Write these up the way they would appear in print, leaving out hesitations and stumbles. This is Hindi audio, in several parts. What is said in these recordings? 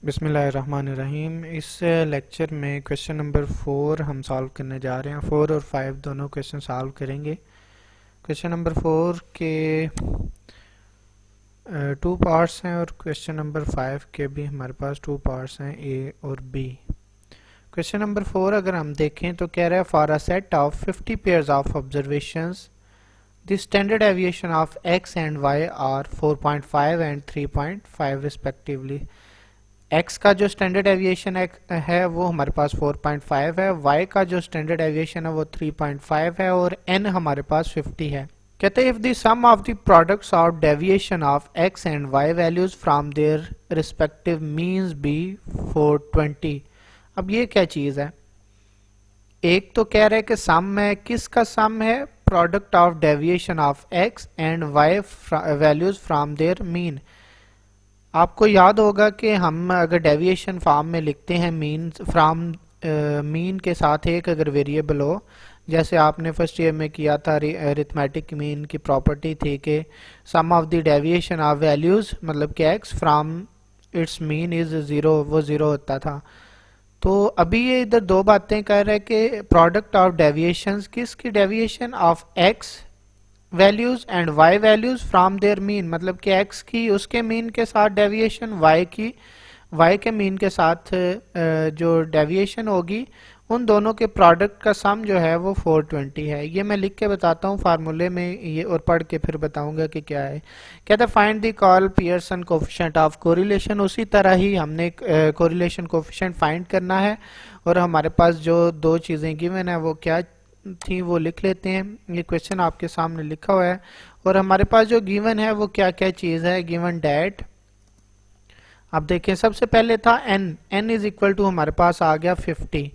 बिस्मिल्लाहिर्रहमानिर्रहीम। इस लेक्चर में क्वेश्चन नंबर 4 हम सॉल्व करने जा रहे हैं। 4 और 5 दोनों क्वेश्चन सॉल्व करेंगे। क्वेश्चन नंबर 4 के 2 पार्ट्स हैं और क्वेश्चन नंबर 5 के भी हमारे पास 2 पार्ट्स हैं, ए और बी। क्वेश्चन नंबर 4 अगर हम देखें तो कह रहा है for a set of 50 pairs of observations the standard aviation of x and y are 4.5 and 3.5 respectively. x का जो स्टैंडर्ड एविएशन है वो हमारे पास 4.5 है, y का जो स्टैंडर्ड एविएशन है वो 3.5 है और n हमारे पास 50 है। कहते हैं if the sum of the products of deviation of x and y values from their respective means be 420। अब ये क्या चीज है? एक तो कह रहे हैं कि सम है, किसका सम है? Product of deviation of x and y values from their mean. आपको याद होगा कि हम अगर डेविएशन फॉर्म में लिखते हैं मीन फ्रॉम मीन के साथ एक अगर वेरिएबल हो, जैसे आपने फर्स्ट ईयर में किया था, अरिथमेटिक मीन की प्रॉपर्टी थी कि sum of the deviation of values मतलब कि X from its mean is 0, वो 0 होता था। तो अभी ये इधर दो बातें कर रहे हैं कि प्रोडक्ट ऑफ डेविएशंस, किसकी deviation of x values and y values from their mean, मतलब कि x की उसके मीन के साथ डेविएशन, y की y के मीन के साथ जो डेविएशन होगी, उन दोनों के प्रोडक्ट का सम जो है वो 420 है। ये मैं लिख के बताता हूँ फार्मूले में ये और पढ़ के फिर बताऊंगा कि क्या है। कहता है find the Karl Pearson coefficient of correlation. उसी तरह ही हमने कोरिलेशन कोफिशिएंट फाइंड करना है और हमारे पास जो दो चीजें गिवन है वो क्या थी वो लिख लेते हैं। ये क्वेश्चन आपके सामने लिखा हुआ है और हमारे पास जो गिवन है वो क्या क्या चीज है। गिवन डेट, अब देखें सबसे पहले था n इज इक्वल टू हमारे पास आ गया 50।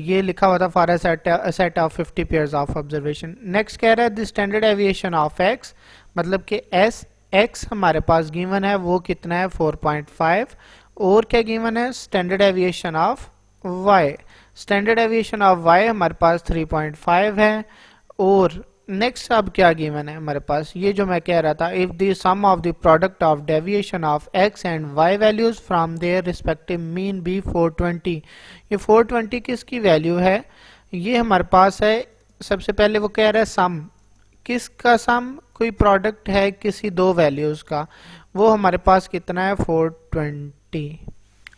ये लिखा हुआ था for a set of 50 pairs of observation. Next कह रहा है the standard aviation of x, मतलब कि एस एक्स हमारे पास गिवन है वो कितना है 4.5 और क्या गिवन है standard aviation of y। Standard aviation of y हमारे पास 3.5 है और नेक्स्ट अब क्या गिवन है हमारे पास, ये जो मैं कह रहा था if the sum of the product of deviation of x and y values from their respective mean be 420। ये 420 किसकी वैल्यू है? ये हमारे पास है। सबसे पहले वो कह रहा है सम, किसका सम? कोई प्रोडक्ट है किसी दो वैल्यूज का, वो हमारे पास कितना है 420।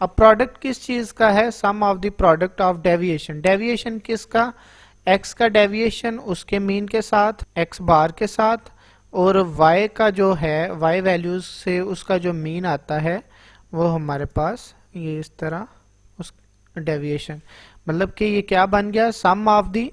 अब प्रोडक्ट किस चीज का है? Sum of the product of deviation. Deviation किसका? x का डेविएशन उसके मीन के साथ, x बार के साथ, और y का जो है y वैल्यूज से उसका जो मीन आता है वो हमारे पास ये इस तरह उस डेविएशन, मतलब कि ये क्या बन गया sum of the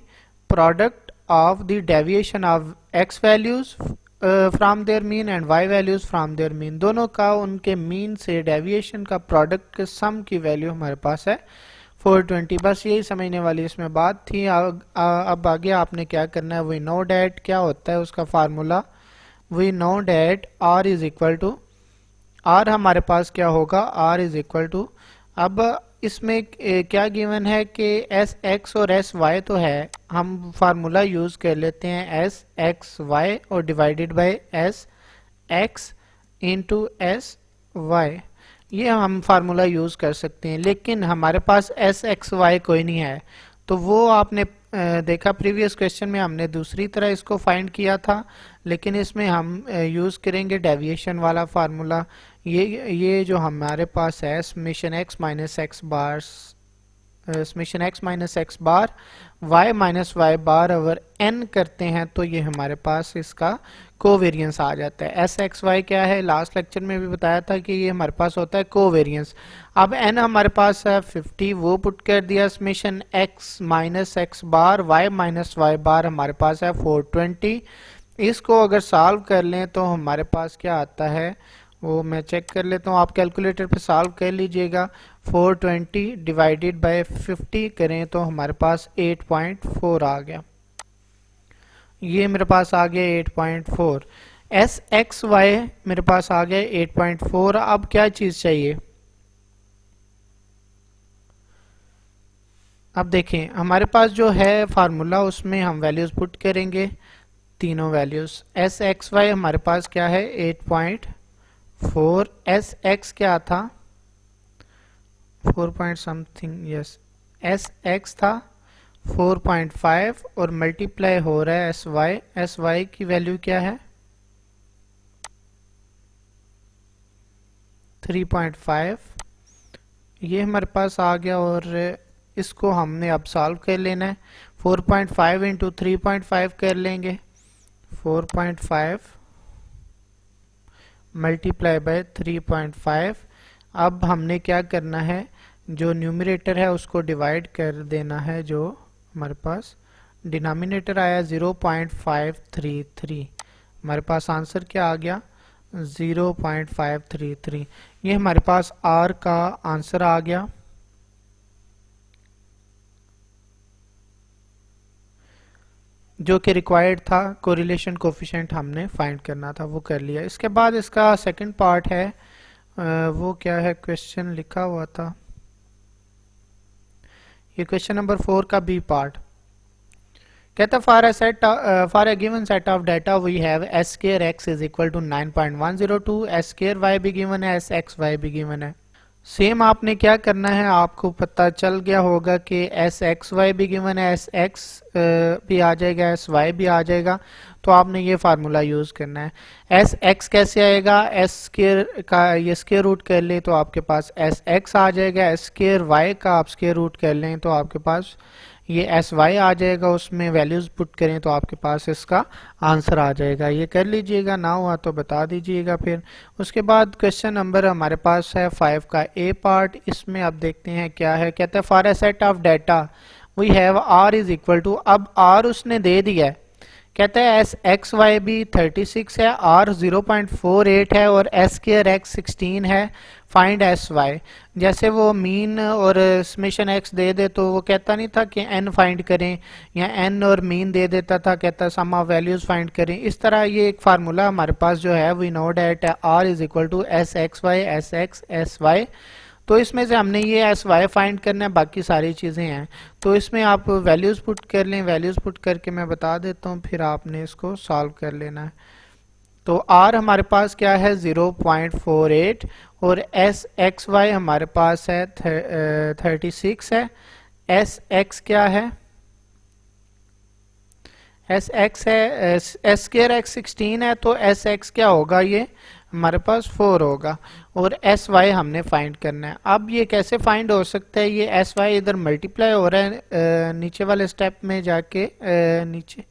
product of the deviation of x values from their mean and y values from their mean. दोनों का उनके मीन से डेविएशन का प्रोडक्ट के सम की वैल्यू हमारे पास है 420। बस यही समझने वाली इसमें बात थी। अब आगे आपने क्या करना है, वी नो डेट क्या होता है उसका formula, we know that r is equal to, r हमारे पास क्या होगा, r इज इक्वल टू, अब इसमें क्या गिवन है कि एस एक्स और एस वाई तो है, हम फार्मूला यूज कर लेते हैं एस एक्स वाई और divided by s x into s y, ये हम फार्मूला यूज कर सकते हैं। लेकिन हमारे पास एस एक्स वाई कोई नहीं है, तो वो आपने देखा प्रीवियस क्वेश्चन में हमने दूसरी तरह इसको फाइंड किया था, लेकिन इसमें हम यूज करेंगे डेविएशन वाला फार्मूला। ये जो हमारे पास है समेशन एक्स माइनस एक्स बार, समेशन एक्स माइनस एक्स बार वाई माइनस वाई बार अगर n करते हैं तो ये हमारे पास इसका कोवेरियंस आ जाता है। एस एक्स वाई क्या है, लास्ट लेक्चर में भी बताया था कि ये हमारे पास होता है कोवेरियंस। अब n हमारे पास है 50, वो पुट कर दिया, समेशन x माइनस एक्स बार वाई माइनस वाई बार हमारे पास है 420। इसको अगर सॉल्व कर लें तो हमारे पास क्या आता है वो मैं चेक कर लेता हूँ, आप कैलकुलेटर पे सॉल्व कर लीजिएगा। 420 डिवाइडेड बाय 50 करें तो हमारे पास 8.4 आ गया, ये मेरे पास आ गया 8.4। एस एक्स वाई मेरे पास आ गया 8.4। अब क्या चीज चाहिए, अब देखें हमारे पास जो है फार्मूला उसमें हम वैल्यूज पुट करेंगे, तीनों वैल्यूज। एस एक्स वाई हमारे पास क्या है 8.4, एस एक्स क्या था 4 point something, yes, S x था 4.5 और मल्टीप्लाई हो रहा है एस वाई की वैल्यू क्या है 3.5। ये हमारे पास आ गया और इसको हमने अब सॉल्व कर लेना है। 4.5 इंटू 3.5 कर लेंगे, 4.5 मल्टीप्लाई बाय 3.5। अब हमने क्या करना है, जो न्यूमरेटर है उसको डिवाइड कर देना है, जो हमारे पास डिनोमिनेटर आया 0.533। हमारे पास आंसर क्या आ गया 0.533। ये हमारे पास आर का आंसर आ गया। जो कि रिक्वायर्ड था, कोरिलेशन कोफिशिएंट हमने फाइंड करना था, वो कर लिया। इसके बाद इसका सेकंड पार्ट है, वो क्या है, क्वेश्चन लिखा हुआ था, ये क्वेश्चन नंबर 4 का बी पार्ट कहता for a given set of data we have s square x is equal to 9.102, s square y भी गिवन है, एस एक्स वाई भी गिवन है। सेम आपने क्या करना है, आपको पता चल गया होगा कि एस एक्स वाई भी गिवन है, एस एक्स भी आ जाएगा, एस वाई भी आ जाएगा, तो आपने ये फार्मूला यूज करना है। एस एक्स कैसे आएगा, एस स्क्वायर का ये स्क्वायर रूट कर ले तो आपके पास एस एक्स आ जाएगा, एस स्क्वायर वाई का आप स्क्वायर रूट कर लें तो आपके पास ये एस वाई आ जाएगा, उसमें वैल्यूज पुट करें तो आपके पास इसका आंसर आ जाएगा। ये कर लीजिएगा, ना हुआ तो बता दीजिएगा फिर। उसके बाद क्वेश्चन नंबर हमारे पास है 5 का ए पार्ट। इसमें आप देखते हैं क्या है, कहते हैं for a set of data we have r is equal to, अब आर उसने दे दिया है, कहते हैं एस एक्स वाई भी 36 है, आर 0.48 है और एस स्क्वायर एक्स 16 है, फाइंड एस वाई। जैसे वो मीन और समेशन एक्स दे दे तो वो कहता नहीं था कि एन फाइंड करें, या एन और मीन दे देता था, कहता सम ऑफ वैल्यूज फाइंड करें। इस तरह ये एक फार्मूला हमारे पास जो है we know that r is equal to s x y s x s y. तो इसमें से हमने ये एस वाई फाइंड करना है, बाकी सारी चीज़ें हैं। तो इसमें आप वैल्यूज़ पुट कर लें, वैल्यूज़ पुट करके मैं बता देता हूँ, फिर आपने इसको सॉल्व कर लेना है। तो आर हमारे पास क्या है 0.48 और एस एक्स वाई हमारे पास है 36 है, एस एक्स क्या है, एस एक्स है, एस स्क्वायर एक्स 16 है, तो एस एक्स क्या होगा, ये हमारे पास 4 होगा और एस वाई हमने फाइंड करना है। अब ये कैसे फाइंड हो सकता है, ये एस वाई इधर मल्टीप्लाई हो रहा है नीचे वाले स्टेप में जाके, नीचे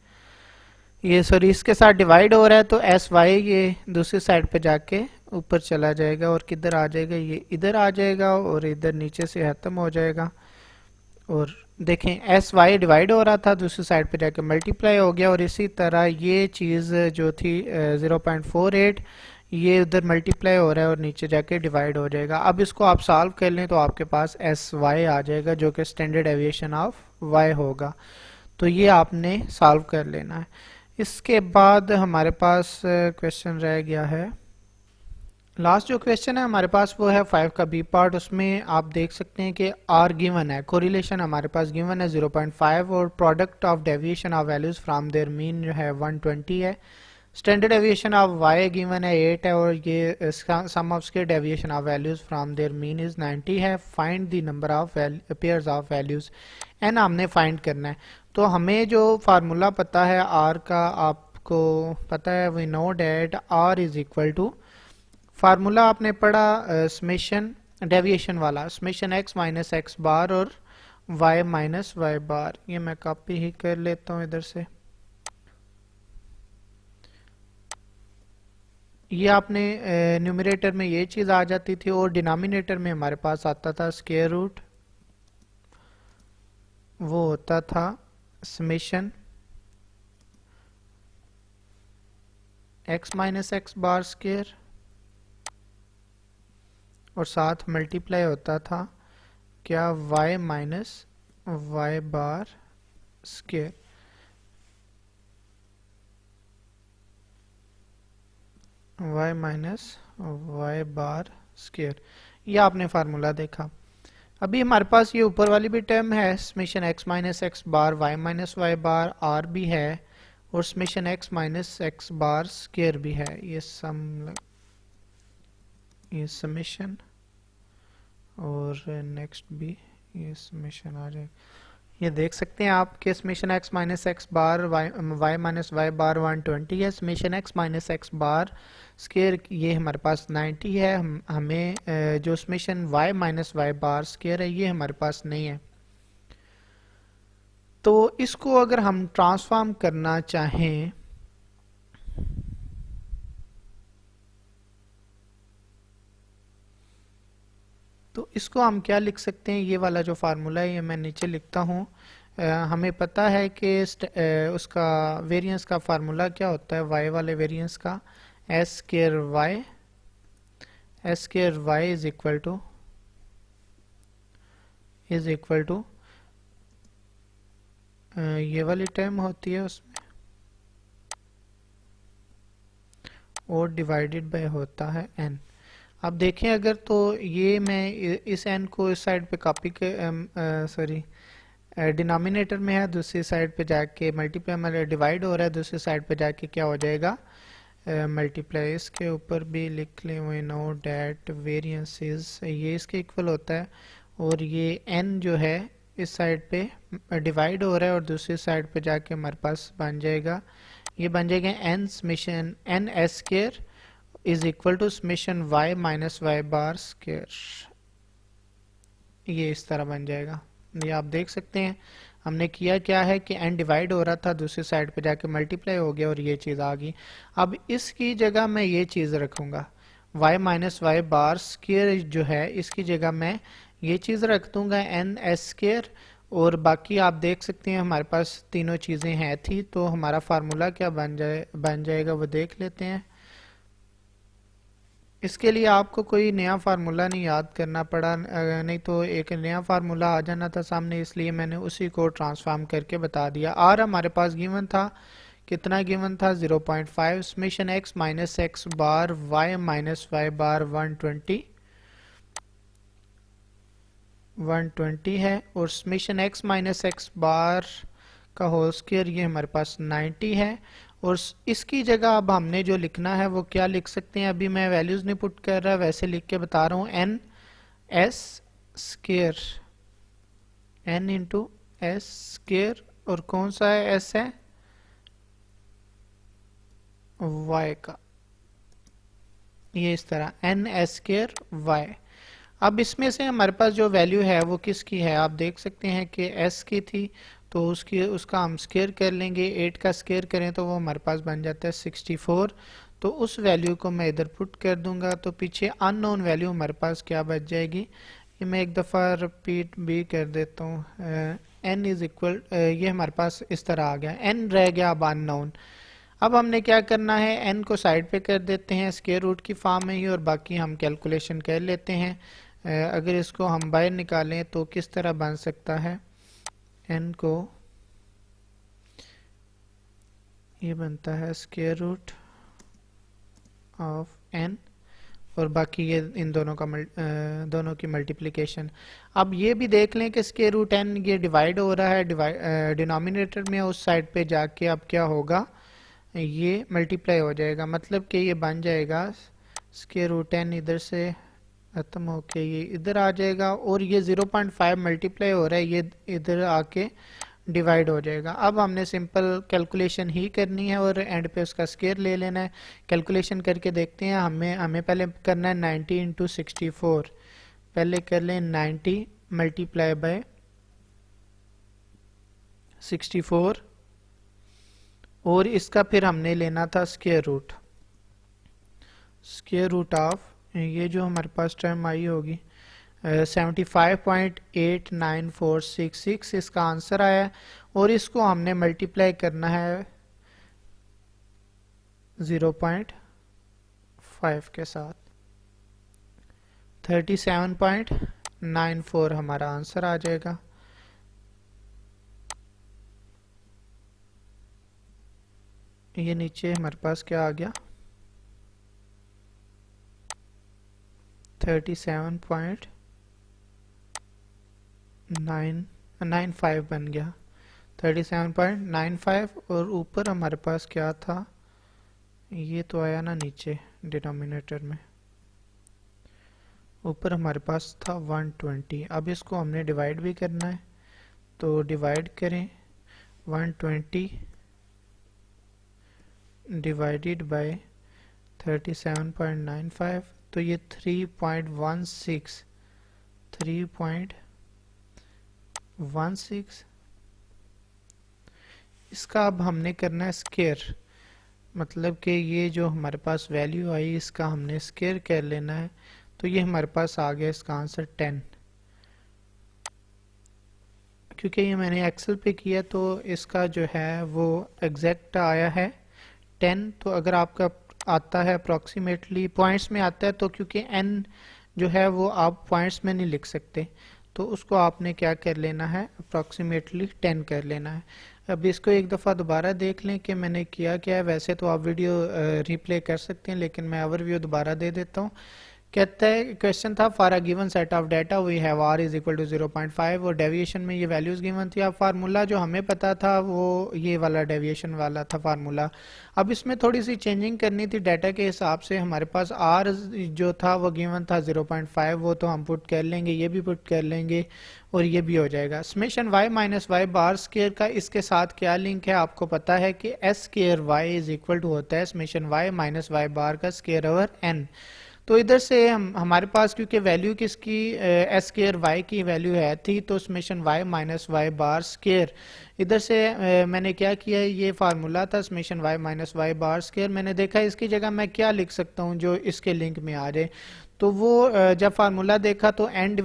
ये सॉरी इसके साथ डिवाइड हो रहा है, तो एस वाई ये दूसरी साइड पे जाके ऊपर चला जाएगा और किधर आ जाएगा, ये इधर आ जाएगा और इधर नीचे से खत्म हो जाएगा। और देखें एस वाई डिवाइड हो रहा था, दूसरी साइड पे जाके मल्टीप्लाई हो गया, और इसी तरह ये चीज़ जो थी 0.48 ये उधर मल्टीप्लाई हो रहा है और नीचे जाके डिवाइड हो जाएगा। अब इसको आप सॉल्व कर लें तो आपके पास एस वाई आ जाएगा, जो कि स्टैंडर्ड एविएशन ऑफ वाई होगा। तो ये आपने सॉल्व कर लेना है। इसके बाद हमारे पास क्वेश्चन रह गया है, लास्ट जो क्वेश्चन है हमारे पास वो है 5 का बी पार्ट। उसमें आप देख सकते हैं कि आर गिवन है, कोरिलेशन हमारे पास गिवन है 0.5 और product of deviation of values from their mean जो है 120 है। Standard deviation of Y given है 8 है और ये sum of square deviation of values from their mean is 90 है। Find the number of pairs of values, N हमने फाइंड करना है। तो हमें जो फार्मूला पता है आर का, आपको पता है we know that r is equal to, formula आपने पढ़ा समेशन डेविएशन वाला, summation x minus x bar और वाई माइनस वाई बार। ये मैं कॉपी ही कर लेता हूँ इधर से। ये आपने न्यूमरेटर में ये चीज आ जाती थी और डिनोमिनेटर में हमारे पास आता था स्क्वायर रूट, वो होता था summation x minus x bar square और साथ मल्टीप्लाई होता था क्या y minus Y bar square. y minus Y bar square, ये आपने फार्मूला देखा। अभी हमारे पास ये ऊपर वाली भी टर्म है समेशन x माइनस एक्स बार y माइनस वाई बार r भी है और summation x minus x bar square भी है। ये समेशन और और नेक्स्ट भी ये समेशन आ जाएगा। ये देख सकते हैं आप कि समेशन x माइनस एक्स बार y माइनस वाई बार 120 है। समेशन x माइनस एक्स बार स्केयर ये हमारे पास 90 है। हमें जो summation y minus Y bar square है ये हमारे पास नहीं है। तो इसको अगर हम ट्रांसफॉर्म करना चाहें तो इसको हम क्या लिख सकते हैं, ये वाला जो फार्मूला है ये मैं नीचे लिखता हूँ। हमें पता है कि उसका वेरिएंस का फार्मूला क्या होता है, y वाले वेरिएंस का s square Y is equal to ये वाली टर्म होती है उसमें और डिवाइडेड बाय होता है n। अब देखें अगर तो ये मैं इस n को इस साइड पे कॉपी सॉरी डिनोमिनेटर में है, दूसरी साइड पे जाके मल्टीप्लाई मतलब डिवाइड हो रहा है, दूसरी साइड पे जाके क्या हो जाएगा मल्टीप्लाई। इसके ऊपर भी लिख लें we know that variance is ये इसके इक्वल होता है और ये n जो है इस साइड पे डिवाइड हो रहा है और दूसरी साइड पे जाके हमारे पास बन जाएगा, ये बन जाएगा n summation n s square is equal to summation y minus Y bar square. ये इस तरह बन जाएगा। ये आप देख सकते हैं हमने किया क्या है कि n डिवाइड हो रहा था, दूसरी साइड पे जाके मल्टीप्लाई हो गया और ये चीज़ आ गई। अब इसकी जगह मैं ये चीज़ रखूंगा y minus Y bar square जो है इसकी जगह मैं ये चीज़ रख दूंगा n s स्क्वायर और बाकी आप देख सकते हैं हमारे पास तीनों चीज़ें हैं थी। तो हमारा फार्मूला क्या बन जाएगा वो देख लेते हैं। इसके लिए आपको कोई नया फार्मूला नहीं याद करना पड़ा, नहीं तो एक नया फार्मूला आ जाना था सामने, इसलिए मैंने उसी को ट्रांसफॉर्म करके बता दिया। आर हमारे पास गिवन था, कितना गिवन था 0.5 समेशन एक्स माइनस एक्स बार वाई माइनस वाई बार 120 है और समेशन एक्स माइनस एक्स बार का होल स्क्वायर ये हमारे पास 90 है। और इसकी जगह अब हमने जो लिखना है वो क्या लिख सकते हैं, अभी मैं वैल्यूज नहीं पुट कर रहा, वैसे लिख के बता रहा हूँ n s square n into s square और कौन सा है एस है वाई का, ये इस तरह एन एस स्क्वायर वाई। अब इसमें से हमारे पास जो वैल्यू है वो किसकी है, आप देख सकते हैं कि एस की थी तो उसका हम स्क्वायर कर लेंगे, 8 का स्क्वायर करें तो वो हमारे पास बन जाता है 64। तो उस वैल्यू को मैं इधर पुट कर दूंगा तो पीछे अननोन वैल्यू हमारे पास क्या बच जाएगी, ये मैं एक दफ़ा रिपीट भी कर देता हूँ। n इज इक्वल ये हमारे पास इस तरह आ गया, n रह गया अब अननोन। अब हमने क्या करना है, n को साइड पे कर देते हैं स्क्वायर रूट की फॉर्म में ही और बाकी हम कैलकुलेशन कर लेते हैं। अगर इसको हम बाहर निकालें तो किस तरह बन सकता है, n को ये बनता है स्क्वायर रूट ऑफ n और बाकी ये इन दोनों का दोनों की मल्टीप्लिकेशन। अब ये भी देख लें कि स्क्वायर रूट n ये डिवाइड हो रहा है डिनोमिनेटर में, उस साइड पे जाके अब क्या होगा ये मल्टीप्लाई हो जाएगा, मतलब कि ये बन जाएगा स्क्वायर रूट n इधर से खत्म होके ये इधर आ जाएगा और ये 0.5 मल्टीप्लाई हो रहा है ये इधर आके डिवाइड हो जाएगा। अब हमने सिंपल कैलकुलेशन ही करनी है और एंड पे उसका स्क्वायर ले लेना है। कैलकुलेशन करके देखते हैं, हमें पहले करना है 90 इंटू 64, पहले कर लें 90 मल्टीप्लाई बाय 64 और इसका फिर हमने लेना था स्क्वायर रूट ऑफ ये जो हमारे पास टर्म आई होगी 75.89466 इसका आंसर आया और इसको हमने मल्टीप्लाई करना है 0.5 के साथ, 37.94 हमारा आंसर आ जाएगा। ये नीचे हमारे पास क्या आ गया 37.995 बन गया 37.95 और ऊपर हमारे पास क्या था, ये तो आया ना नीचे डिनोमिनेटर में, ऊपर हमारे पास था 120। अब इसको हमने डिवाइड भी करना है, तो डिवाइड करें 120 डिवाइडेड बाय 37.95, तो ये 3.16 इसका अब हमने करना है स्केयर, मतलब कि ये जो हमारे पास वैल्यू आई इसका हमने स्केयर कर लेना है। तो ये हमारे पास आ गया इसका आंसर 10। क्योंकि ये मैंने एक्सेल पे किया तो इसका जो है वो एग्जैक्ट आया है 10। तो अगर आपका आता है अप्रॉक्सीमेटली पॉइंट्स में आता है, तो क्योंकि n जो है वो आप पॉइंट्स में नहीं लिख सकते, तो उसको आपने क्या कर लेना है, अप्रॉक्सीमेटली 10 कर लेना है। अब इसको एक दफ़ा दोबारा देख लें कि मैंने किया क्या है। वैसे तो आप वीडियो रिप्ले कर सकते हैं, लेकिन मैं ओवरव्यू दोबारा दे देता हूँ। कहता है क्वेश्चन था for a given set of data we have r is equal to 0.5 और डेविएशन में ये वैल्यूज गिवन थी। अब फार्मूला जो हमें पता था वो ये वाला डेविएशन वाला था फार्मूला। अब इसमें थोड़ी सी चेंजिंग करनी थी डाटा के हिसाब से। हमारे पास r जो था वो गिवन था 0.5, वो तो हम पुट कर लेंगे, ये भी पुट कर लेंगे और ये भी हो जाएगा। Summation y minus Y bar square का इसके साथ क्या लिंक है, आपको पता है कि s square y is equal to होता है summation y minus Y bar का स्केयर ओवर n। तो इधर से हमारे पास क्योंकि वैल्यू किसकी एस स्केयर वाई की वैल्यू है थी, तो summation Y minus Y bar square, इधर से मैंने क्या किया है, ये फार्मूला था summation Y minus Y bar square. मैंने देखा इसकी जगह मैं क्या लिख सकता हूँ जो इसके लिंक में आ जाए। तो वो जब फार्मूला देखा तो n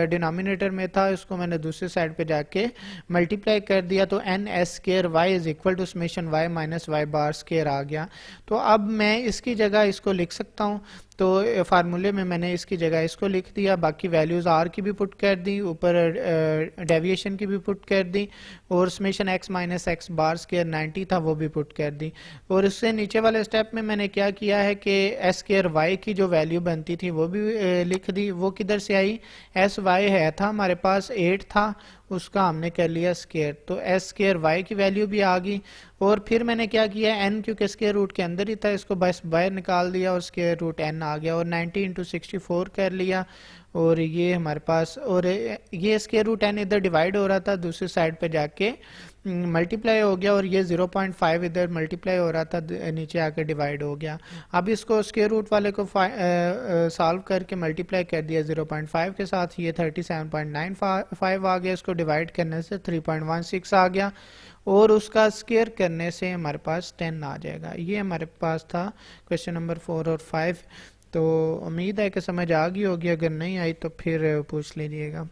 डिनोमिनेटर में था, इसको मैंने दूसरी साइड पे जाके मल्टीप्लाई कर दिया, तो n S square Y is equal to summation Y minus Y bar square आ गया। तो अब मैं इसकी जगह इसको लिख सकता हूँ। तो फार्मूले में मैंने इसकी जगह इसको लिख दिया, बाकी वैल्यूज r की भी पुट कर दी, ऊपर डेविएशन की भी पुट कर दी, और समेशन x माइनस एक्स बार स्केयर 90 था वो भी पुट कर दी। और इससे नीचे वाले स्टेप में मैंने क्या किया है कि एस स्केयर वाई की जो वैल्यू बनती थी वो भी लिख दी। वो किधर से आई, एस वाई है था हमारे पास 8 था, उसका हमने कर लिया स्केयर, तो एस स्केयर वाई की वैल्यू भी आ गई। और फिर मैंने क्या किया, एन क्योंकि स्केयर रूट के अंदर ही था, इसको बस बाहर निकाल दिया और स्केयर रूट एन आ गया, और 90 इंटू 64 कर लिया। और ये हमारे पास, और ये स्केयर रूट एन इधर डिवाइड हो रहा था, दूसरी साइड पे जाके मल्टीप्लाई हो गया, और ये 0.5 इधर मल्टीप्लाई हो रहा था, नीचे आके डिवाइड हो गया। अब इसको स्क्वायर रूट वाले को सॉल्व करके मल्टीप्लाई कर दिया 0.5 के साथ, ये 37.95 आ गया, इसको डिवाइड करने से 3.16 आ गया, और उसका स्क्वायर करने से हमारे पास 10 आ जाएगा। ये हमारे पास था क्वेश्चन नंबर 4 और 5। तो उम्मीद है कि समझ आ गई होगी, अगर नहीं आई तो फिर पूछ लीजिएगा।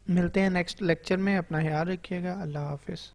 मिलते हैं नेक्स्ट लेक्चर में, अपना ख्याल रखिएगा, अल्लाह हाफिज़।